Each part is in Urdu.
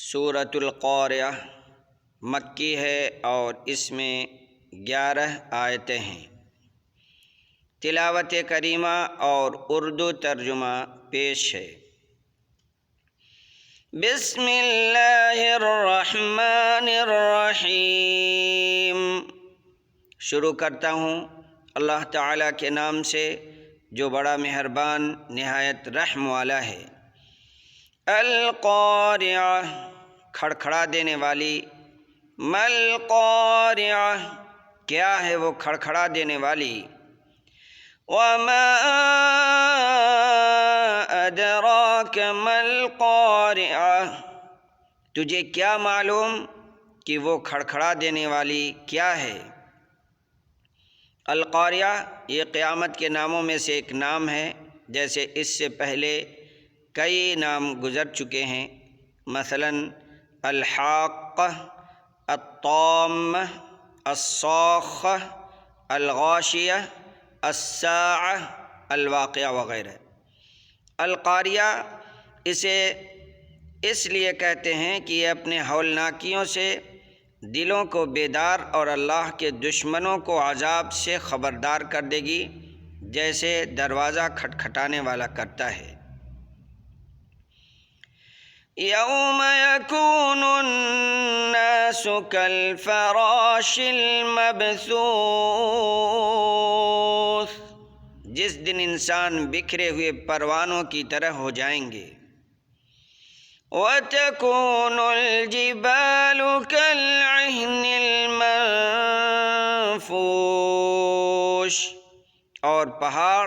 سورۃ القاریہ مکی ہے اور اس میں 11 آیتیں ہیں۔ تلاوت کریمہ اور اردو ترجمہ پیش ہے۔ بسم اللہ الرحمن الرحیم۔ شروع کرتا ہوں اللہ تعالیٰ کے نام سے جو بڑا مہربان نہایت رحم والا ہے۔ القاریہ کھڑکھڑا دینے والی، مالقاریہ کیا ہے وہ کھڑکھڑا دینے والی، وما ادراک مالقاریہ تجھے کیا معلوم کہ وہ کھڑکھڑا دینے والی کیا ہے۔ القاریہ یہ قیامت کے ناموں میں سے ایک نام ہے، جیسے اس سے پہلے کئی نام گزر چکے ہیں، مثلا الحاقہ، الطامہ، الصاخہ، الغاشیہ، الساعہ، الواقعہ وغیرہ۔ القاریہ اسے اس لیے کہتے ہیں کہ یہ اپنے ہولناکیوں سے دلوں کو بیدار اور اللہ کے دشمنوں کو عذاب سے خبردار کر دے گی، جیسے دروازہ کھٹکھٹانے والا کرتا ہے۔ یوم یکون الناس کالفراش المبثوث جس دن انسان بکھرے ہوئے پروانوں کی طرح ہو جائیں گے۔ وَتَكُونُ الْجِبَالُ كَالْعِهْنِ الْمَنفُوشِ اور پہاڑ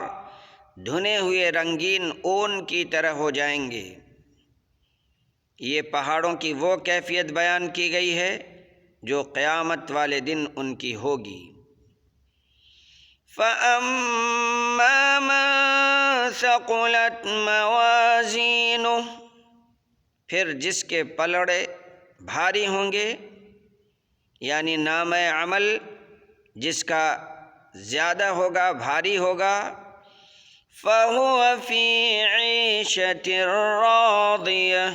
دھنے ہوئے رنگین اون کی طرح ہو جائیں گے۔ یہ پہاڑوں کی وہ کیفیت بیان کی گئی ہے جو قیامت والے دن ان کی ہوگی۔ فَأَمَّا مَن ثَقُلَتْ مَوَازِينُهُ پھر جس کے پلڑے بھاری ہوں گے، یعنی نامہ عمل جس کا زیادہ ہوگا، بھاری ہوگا، فَهُوَ فِي عِيشَةٍ رَاضِيَةٍ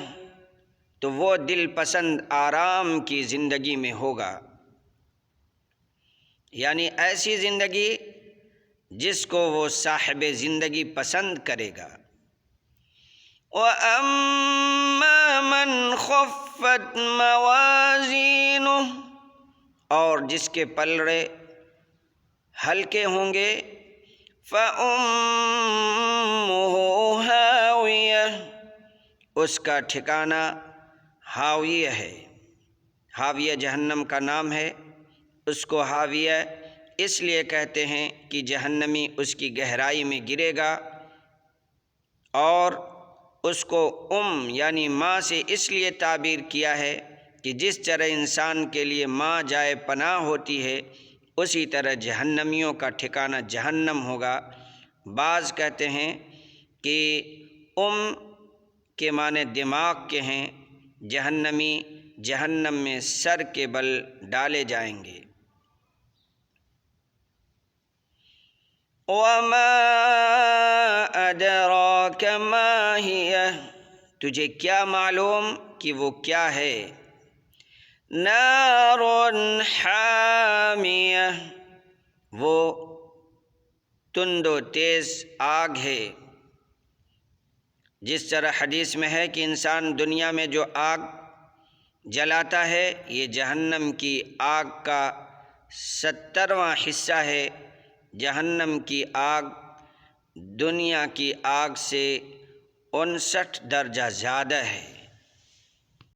تو وہ دل پسند آرام کی زندگی میں ہوگا، یعنی ایسی زندگی جس کو وہ صاحب زندگی پسند کرے گا۔ وَأَمَّا مَنْ خَفَّتْ مَوَازِينُهُ اور جس کے پلڑے ہلکے ہوں گے، فَأُمُّهُ هَاوِيَةٌ اس کا ٹھکانہ ہاویہ ہے۔ ہاویہ جہنم کا نام ہے، اس کو ہاویہ اس لیے کہتے ہیں کہ جہنمی اس کی گہرائی میں گرے گا، اور اس کو یعنی ماں سے اس لیے تعبیر کیا ہے کہ جس طرح انسان کے لیے ماں جائے پناہ ہوتی ہے، اسی طرح جہنمیوں کا ٹھکانہ جہنم ہوگا۔ بعض کہتے ہیں کہ کے معنی دماغ کے ہیں، جہنمی جہنم میں سر کے بل ڈالے جائیں گے۔ وَمَا أَدْرَاكَ مَا هِيَهْ تجھے کیا معلوم کہ وہ کیا ہے۔ نَارٌ حَامِيَةٌ وہ تند و تیز آگ ہے۔ جس طرح حدیث میں ہے کہ انسان دنیا میں جو آگ جلاتا ہے، یہ جہنم کی آگ کا 70واں حصہ ہے۔ جہنم کی آگ دنیا کی آگ سے 59 درجہ زیادہ ہے۔